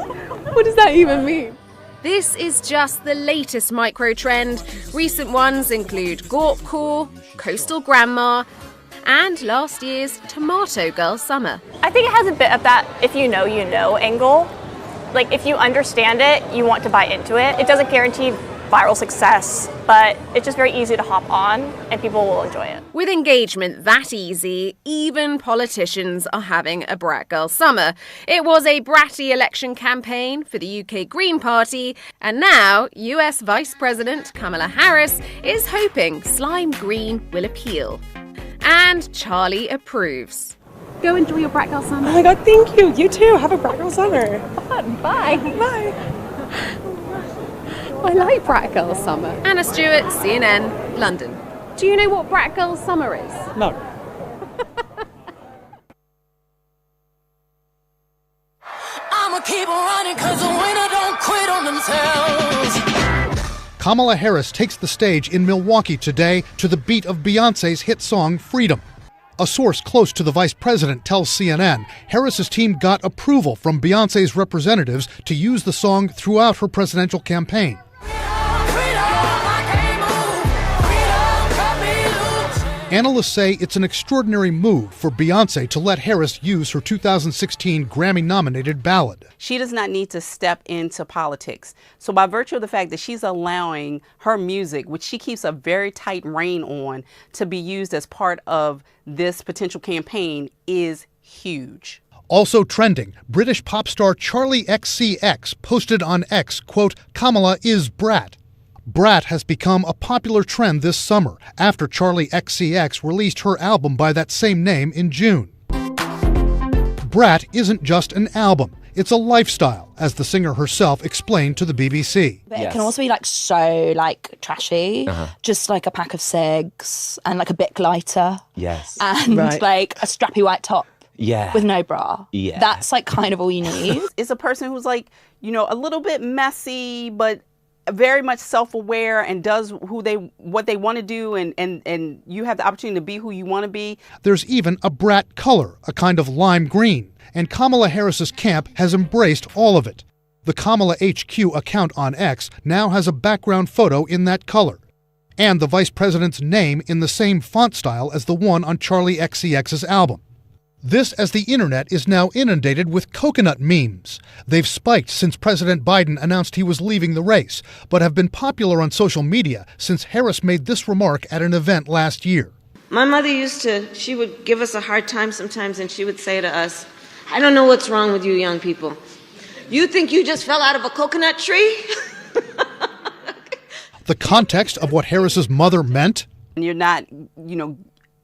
What does that even mean? This is just the latest micro trend. Recent ones include Gorpcore, Coastal Grandma, and last year's Tomato Girl Summer. I think it has a bit of that if you know angle. Like if you understand it, you want to buy into it. It doesn't guarantee viral success, but it's just very easy to hop on and people will enjoy it. With engagement that easy, even politicians are having a Brat Girl Summer. It was a bratty election campaign for the UK Green Party, and now US Vice President Kamala Harris is hoping slime green will appeal. And Charli approves. Go enjoy your Brat Girl Summer. Oh my god, thank you. You too. Have a Brat Girl Summer. Bye. Bye. I like Brat Girl Summer. Anna Stewart, CNN, London. Do you know what Brat Girl Summer is? No. I'ma keep running 'cause the winner don't quit on themselves. Kamala Harris takes the stage in Milwaukee today to the beat of Beyoncé's hit song Freedom. A source close to the vice president tells CNN Harris's team got approval from Beyoncé's representatives to use the song throughout her presidential campaign. Analysts say it's an extraordinary move for Beyoncé to let Harris use her 2016 Grammy-nominated ballad. She does not need to step into politics. So by virtue of the fact that she's allowing her music, which she keeps a very tight rein on, to be used as part of this potential campaign is huge. Also trending, British pop star Charli XCX posted on X, quote, "Kamala is Brat." Brat has become a popular trend this summer after Charli XCX released her album by that same name in June. Brat isn't just an album, it's a lifestyle, as the singer herself explained to the BBC. But it can also be so trashy, just like a pack of cigs and like a Bic lighter. Yes. And like a strappy white top. Yeah. With no bra. Yeah. That's kind of all you need. It's a person who's a little bit messy, but very much self-aware and does what they want to do, and you have the opportunity to be who you want to be. There's even a Brat color, a kind of lime green, and Kamala Harris's camp has embraced all of it. The Kamala HQ account on X now has a background photo in that color, and the vice president's name in the same font style as the one on Charli XCX's album. This as the internet is now inundated with coconut memes. They've spiked since President Biden announced he was leaving the race, but have been popular on social media since Harris made this remark at an event last year. My mother she would give us a hard time sometimes, and she would say to us, I don't know what's wrong with you young people. You think you just fell out of a coconut tree? The context of what Harris's mother meant? You're not,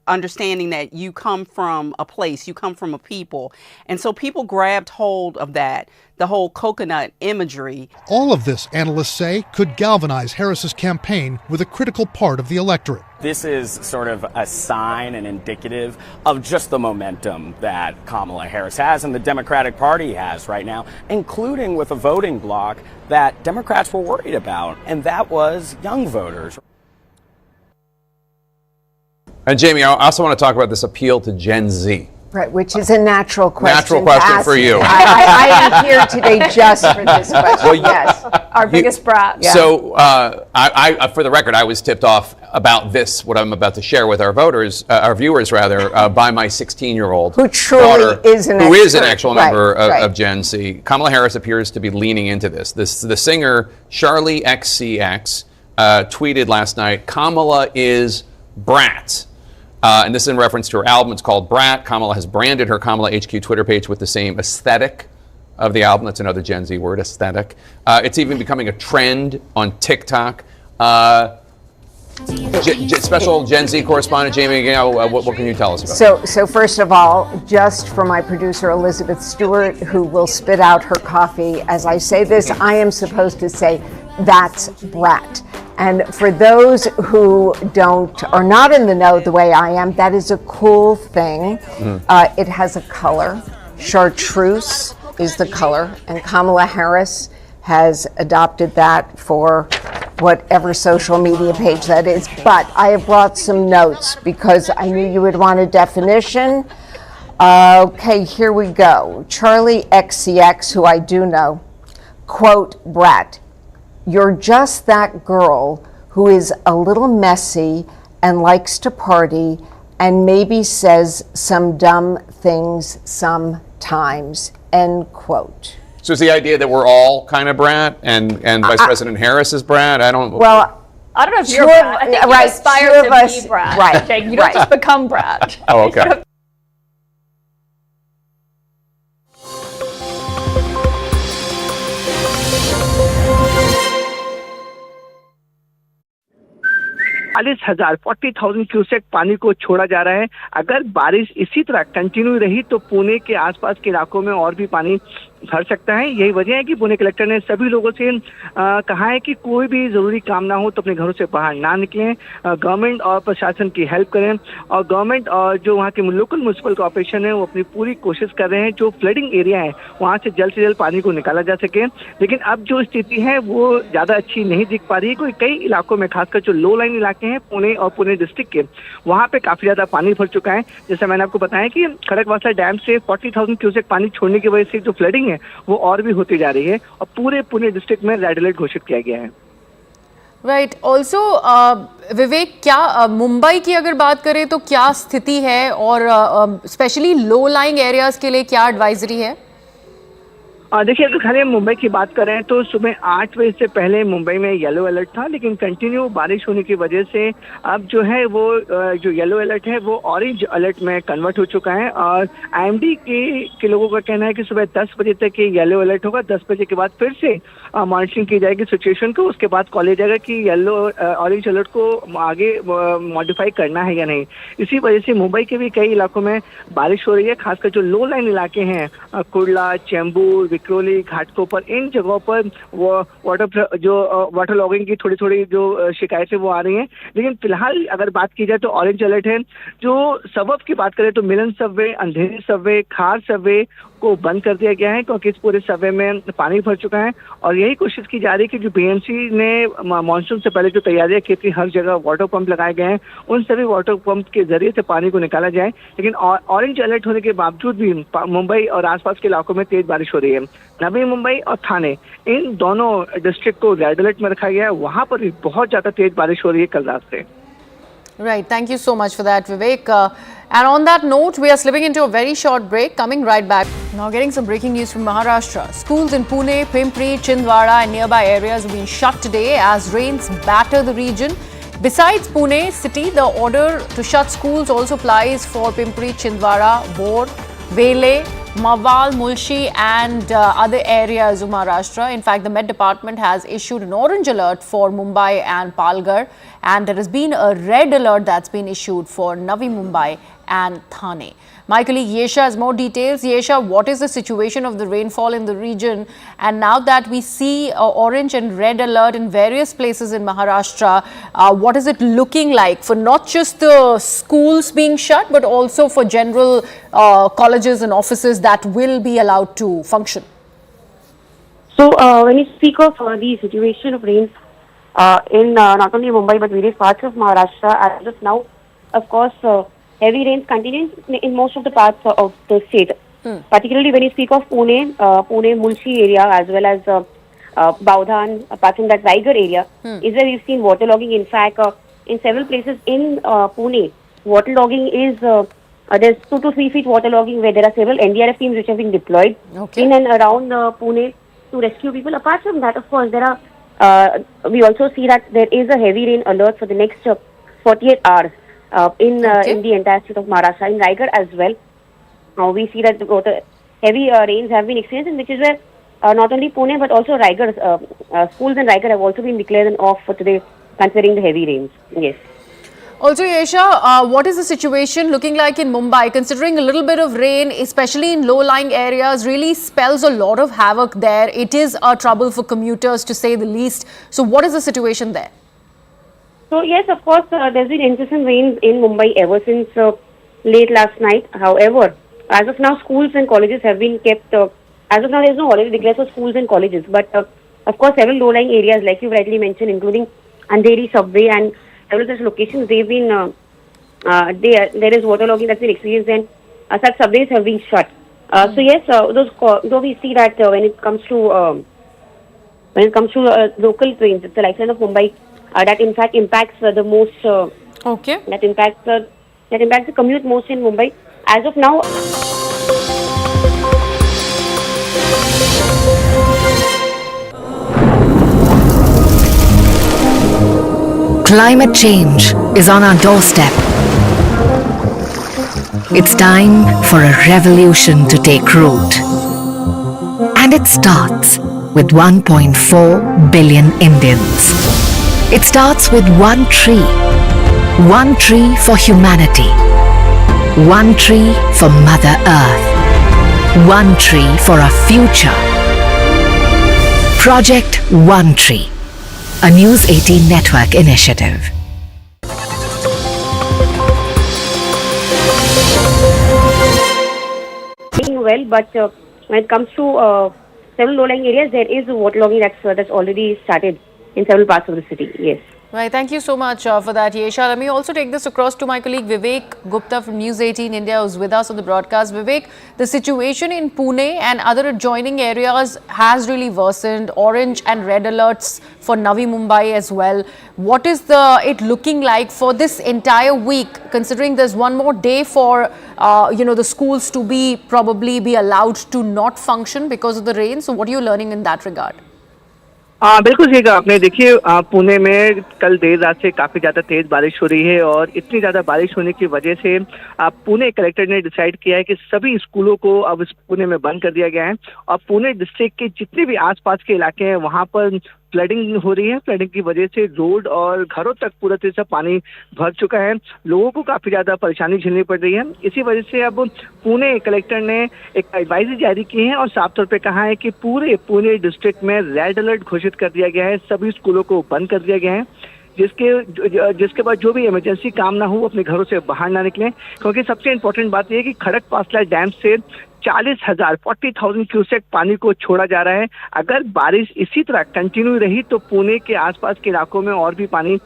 understanding that you come from a place, you come from a people. And so people grabbed hold of that, the whole coconut imagery. All of this, analysts say, could galvanize Harris's campaign with a critical part of the electorate. This is sort of a sign and indicative of just the momentum that Kamala Harris has and the Democratic Party has right now, including with a voting bloc that Democrats were worried about, and that was young voters. And Jamie, I also want to talk about this appeal to Gen Z. Right, which is a natural question. Natural question for you. I am here today just for this question. Well, yes, our biggest brat. Yeah. So, I, for the record, I was tipped off about this, what I'm about to share with our viewers, by my 16-year-old who truly daughter, is an actual member of Gen Z. Kamala Harris appears to be leaning into this. The singer Charli XCX tweeted last night, "Kamala is Brat." And this is in reference to her album. It's called Brat. Kamala has branded her Kamala HQ Twitter page with the same aesthetic of the album. That's another Gen Z word, aesthetic. It's even becoming a trend on TikTok. Special Gen Z correspondent Jamie, what can you tell us about? So first of all, just for my producer Elizabeth Stewart, who will spit out her coffee as I say this, I am supposed to say that's Brat. And for those who are not in the know the way I am, that is a cool thing. It has a color. Chartreuse is the color, and Kamala Harris has adopted that for whatever social media page that is. But I have brought some notes because I knew you would want a definition. Okay, here we go. Charli XCX, who I do know, quote, Brat. You're just that girl who is a little messy and likes to party and maybe says some dumb things sometimes, end quote. So it's the idea that we're all kind of Brat and Vice President Harris is Brat? I don't know if you're Brat. I think you aspire to be Brat. Right. Jake. You don't just become Brat. Oh, okay. हजार 40,000 cusec पानी को छोड़ा जा रहा है। अगर बारिश इसी तरह कंटिन्यू रही तो पुणे के आसपास के इलाकों में और भी पानी भर सकता है। यही वजह है कि पुणे कलेक्टर ने सभी लोगों से कहा है कि कोई भी जरूरी काम ना हो तो अपने घरों से बाहर ना निकलें, गवर्नमेंट और प्रशासन की हेल्प करें, और गवर्नमेंट और जो वहाँ के लोकल म्युनिसिपल कॉर्पोरेशन है वो अपनी पूरी कोशिश कर रहे हैं जो फ्लडिंग एरिया है वहाँ से जल्द पानी को निकाला जा सके। लेकिन अब जो स्थिति है वो ज़्यादा अच्छी नहीं दिख पा रही है। कई इलाकों में खासकर जो लो लाइन इलाके हैं पुणे और पुणे डिस्ट्रिक्ट के, वहाँ पे काफ़ी ज़्यादा पानी भर चुका है। जैसे मैंने आपको बताया कि खड़गवासला डैम से 40,000 क्यूसेक पानी छोड़ने की वजह से जो फ्लडिंग है वो और भी होती जा रही है और पूरे पुणे डिस्ट्रिक्ट में रेड अलर्ट घोषित किया गया है। राइट, ऑल्सो विवेक, क्या मुंबई की अगर बात करें तो क्या स्थिति है और स्पेशली लो लाइंग एरियाज के लिए क्या एडवाइजरी है? देखिए, अगर खाली हम मुंबई की बात करें तो सुबह 8 बजे से पहले मुंबई में येलो अलर्ट था, लेकिन कंटिन्यू बारिश होने की वजह से अब जो है वो जो येलो अलर्ट है वो ऑरेंज अलर्ट में कन्वर्ट हो चुका है। और आईएमडी के लोगों का कहना है कि सुबह 10 बजे तक ये येलो अलर्ट होगा। 10 बजे के बाद फिर से मॉनिटरिंग की जाएगी सिचुएशन को, उसके बाद कॉल लिया जाएगा कि येलो ऑरेंज अलर्ट को आगे मॉडिफाई करना है या नहीं। इसी वजह से मुंबई के भी कई इलाकों में बारिश हो रही है, खासकर जो लो लाइन इलाके हैं कुर्ला, चेंबूर, विक्रोली, घाटकोपर, इन जगहों पर वो वाटर लॉगिंग की थोड़ी थोड़ी जो शिकायतें वो आ रही हैं। लेकिन फिलहाल अगर बात की जाए तो ऑरेंज अलर्ट है। जो सबब की बात करें तो मिलन सबवे, अंधेरी सबवे, खार सबवे को बंद कर दिया गया है, क्योंकि इस पूरे सबवे में पानी भर चुका है। और यही कोशिश की जा रही है कि जो बीएमसी ने मानसून से पहले जो तैयारियां की थी, हर जगह वाटर पंप लगाए गए हैं, उन सभी वाटर पंप के जरिए से पानी को निकाला जाए। लेकिन ऑरेंज अलर्ट होने के बावजूद भी मुंबई और आसपास के इलाकों में तेज बारिश हो रही है। नवी मुंबई और थाने, इन दोनों डिस्ट्रिक्ट को रेड अलर्ट में रखा गया है। वहां पर भी बहुत ज्यादा तेज बारिश हो रही है कल रात से। Right, thank you so much for that, Vivek. And on that note, we are slipping into a very short break, coming right back. Now getting some breaking news from Maharashtra. Schools in Pune, Pimpri, Chindwara and nearby areas have been shut today as rains batter the region. Besides Pune city, the order to shut schools also applies for Pimpri, Chindwara, Bor, Vele, Mawal, Mulshi and other areas of Maharashtra. In fact, the Met Department has issued an orange alert for Mumbai and Palghar, and there has been a red alert that's been issued for Navi Mumbai and Thane. My colleague Yesha has more details. Yesha, what is the situation of the rainfall in the region? And now that we see orange and red alert in various places in Maharashtra, what is it looking like for not just the schools being shut, but also for general colleges and offices that will be allowed to function? So when you speak of the situation of rains in not only Mumbai but various parts of Maharashtra, as of now, of course, heavy rains continue in most of the parts of the state. Particularly when you speak of Pune, Mulshi area, as well as Baudhan, apart from that Raigad area, is where we've seen waterlogging. In fact, in several places in Pune, waterlogging is there's 2 to 3 feet waterlogging, where there are several NDRF teams which have been deployed in and around Pune to rescue people. Apart from that, of course, there are we also see that there is a heavy rain alert for the next 48 hours. In the entire state of Maharashtra, in Raigad as well, we see that heavy rains have been experienced, which is where not only Pune but also Raigad, schools in Raigad have also been declared off for today, considering the heavy rains. Yes. Also, Yesha, what is the situation looking like in Mumbai? Considering a little bit of rain, especially in low-lying areas, really spells a lot of havoc there. It is a trouble for commuters, to say the least. So, what is the situation there? So yes, of course, there's been incessant rains in Mumbai ever since late last night. However, as of now, schools and colleges have been kept. As of now, there is no holiday declared for schools and colleges. But of course, several low-lying areas, like you rightly mentioned, including Andheri subway and several such locations, they've been there is waterlogging that's been experienced, and such subways have been shut. So yes, though we see that when it comes to local trains, it's the lifeline of Mumbai. That in fact impacts the most. That impacts the commute most in Mumbai. As of now. Climate change is on our doorstep. It's time for a revolution to take root. And it starts with 1.4 billion Indians. It starts with one tree for humanity, one tree for Mother Earth, one tree for our future. Project One Tree, a News 18 network initiative. Well, but when it comes to several low-lying areas, there is waterlogging that's already started in several parts of the city. Yes. Right, thank you so much for that, Yesha. Let me also take this across to my colleague Vivek Gupta from News18 India, who's with us on the broadcast. Vivek, the situation in Pune and other adjoining areas has really worsened. Orange and red alerts for Navi Mumbai as well. What is it looking like for this entire week, considering there's one more day for the schools to probably be allowed to not function because of the rain? So what are you learning in that regard? बिल्कुल सही कहा आपने। देखिए पुणे में कल देर रात से काफी ज्यादा तेज बारिश हो रही है और इतनी ज्यादा बारिश होने की वजह से पुणे कलेक्टर ने डिसाइड किया है कि सभी स्कूलों को अब पुणे में बंद कर दिया गया है और पुणे डिस्ट्रिक्ट के जितने भी आसपास के इलाके हैं वहां पर फ्लडिंग हो रही है। फ्लडिंग की वजह से रोड और घरों तक पूरा तरह से पानी भर चुका है। लोगों को काफी ज्यादा परेशानी झेलनी पड़ रही है। इसी वजह से अब पुणे कलेक्टर ने एक एडवाइजरी जारी की है और साफ तौर पे कहा है कि पूरे पुणे डिस्ट्रिक्ट में रेड अलर्ट घोषित कर दिया गया है। सभी स्कूलों को बंद कर दिया गया है, जिसके बाद जो भी इमरजेंसी काम ना हो वो अपने घरों से बाहर ना निकलें, क्योंकि सबसे इम्पोर्टेंट बात यह है कि खड़कवासला डैम से 40,000 क्यूसेक पानी को छोड़ा जा रहा है। अगर बारिश इसी तरह कंटिन्यू रही तो पुणे के आसपास के इलाकों में और भी पानी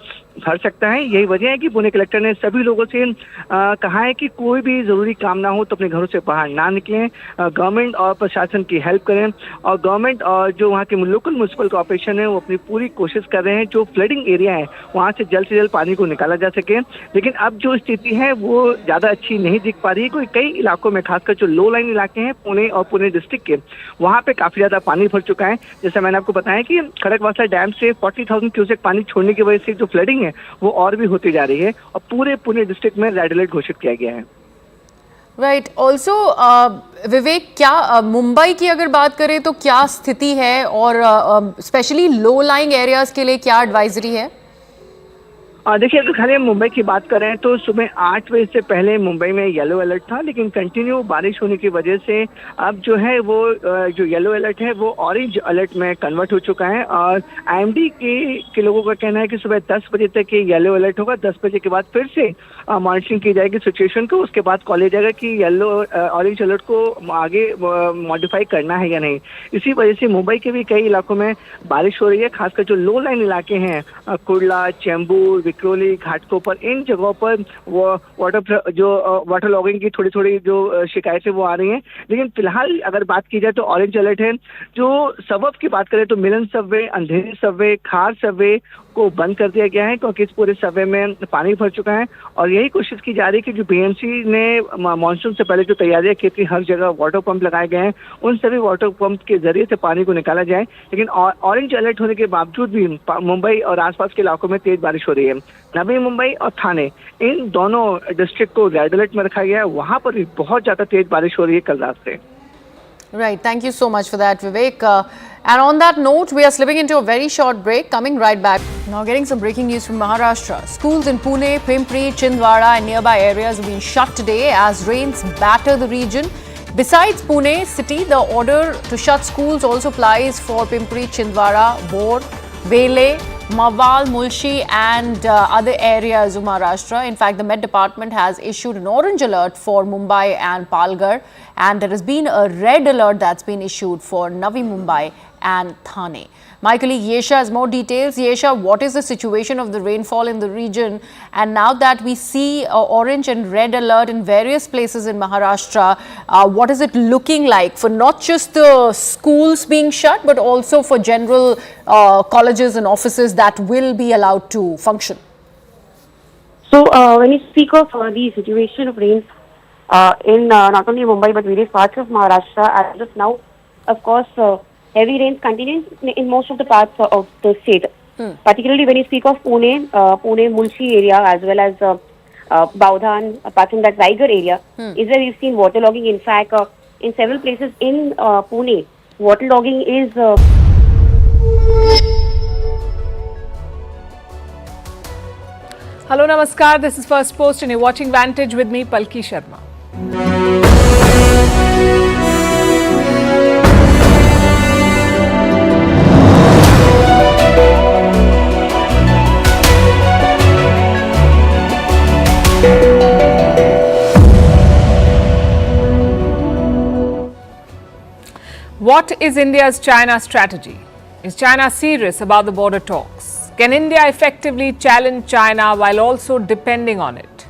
भर सकता है। यही वजह है कि पुणे कलेक्टर ने सभी लोगों से कहा है कि कोई भी जरूरी काम ना हो तो अपने घरों से बाहर ना निकलें, गवर्नमेंट और प्रशासन की हेल्प करें और गवर्नमेंट और जो वहाँ के लोकल म्यूनिसिपल कॉर्पोरेशन है वो अपनी पूरी कोशिश कर रहे हैं जो फ्लडिंग एरिया है वहाँ से जल्द पानी को निकाला जा सके। लेकिन अब जो स्थिति है वो ज्यादा अच्छी नहीं दिख पा रही है। कई इलाकों में खासकर जो लो लाइन इलाके हैं पुणे और पुणे डिस्ट्रिक्ट के वहाँ पे काफी ज्यादा पानी भर चुका है। जैसे मैंने आपको बताया कि खड़कवासला डैम से 40,000 क्यूसेक पानी छोड़ने की वजह से जो फ्लडिंग है वो और भी होती जा रही है और पूरे पुणे डिस्ट्रिक्ट में रेड अलर्ट घोषित किया गया है। राइट, ऑल्सो विवेक, क्या मुंबई की अगर बात करें तो क्या स्थिति है और स्पेशली लो लाइंग एरियाज के लिए क्या एडवाइजरी है? देखिए अगर खाली मुंबई की बात करें तो सुबह 8 बजे से पहले मुंबई में येलो अलर्ट था, लेकिन कंटिन्यू बारिश होने की वजह से अब जो है वो जो येलो अलर्ट है वो ऑरेंज अलर्ट में कन्वर्ट हो चुका है। और आईएमडी के लोगों का कहना है कि सुबह 10 बजे तक ये येलो अलर्ट होगा। 10 बजे के बाद फिर से मॉनिटरिंग की जाएगी सिचुएशन को, उसके बाद कॉल लिया जाएगा कि येलो ऑरेंज अलर्ट को आगे मॉडिफाई करना है या नहीं। इसी वजह से मुंबई के भी कई इलाकों में बारिश हो रही है, खासकर जो लो लाइन इलाके हैं कुर्ला, चेंबूर, विक्रोली, घाटकोपर, इन जगहों पर वाटर लॉगिंग की थोड़ी जो शिकायतें वो आ रही हैं। लेकिन फिलहाल अगर बात की जाए तो ऑरेंज अलर्ट है। जो सबब की बात करें तो मिलन सबवे, अंधेरी सबवे, खार सबवे को बंद कर दिया गया है क्योंकि इस पूरे सबवे में पानी भर चुका है और यही कोशिश की जा रही है कि जो बीएमसी ने मानसून से पहले जो तैयारियां की थी, हर जगह वाटर पंप लगाए गए हैं, उन सभी वाटर पंप के जरिए से पानी को निकाला जाए। लेकिन ऑरेंज अलर्ट होने के बावजूद भी मुंबई और आसपास के इलाकों में तेज बारिश हो रही है। नवी मुंबई और थाने, इन दोनों डिस्ट्रिक्ट को रेड अलर्ट में रखा गया है। वहां पर भी बहुत ज्यादा तेज बारिश हो रही है कल रात से। Right, thank you so much for that, Vivek. And on that note, we are slipping into a very short break, coming right back. Now getting some breaking news from Maharashtra. Schools in Pune, Pimpri, Chindwara and nearby areas have been shut today as rains batter the region. Besides Pune city, the order to shut schools also applies for Pimpri, Chindwara, Bor, Vele, Mawal, Mulshi and other areas of Maharashtra. In fact, the Met Department has issued an orange alert for Mumbai and Palghar, and there has been a red alert that's been issued for Navi Mumbai and Thane. My colleague Yesha has more details. Yesha, what is the situation of the rainfall in the region? And now that we see orange and red alert in various places in Maharashtra, what is it looking like for not just the schools being shut, but also for general colleges and offices that will be allowed to function? So when you speak of the situation of rains in not only Mumbai but various parts of Maharashtra, as of now, of course, heavy rains continue in most of the parts of the state. Particularly when you speak of Pune, Mulshi area as well as Baudhan, apart from that Raigad area, is where we've seen waterlogging. In fact, in several places in Pune, waterlogging is... Hello, Namaskar. This is First Post and you're watching Vantage with me, Palki Sharma. What is India's China strategy? Is China serious about the border talks? Can India effectively challenge China while also depending on it?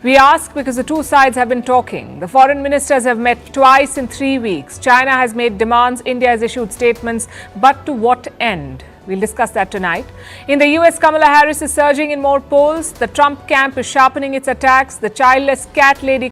We ask because the two sides have been talking. The foreign ministers have met twice in 3 weeks. China has made demands, India has issued statements, but to what end? We'll discuss that tonight. In the US, Kamala Harris is surging in more polls. The Trump camp is sharpening its attacks. The childless cat lady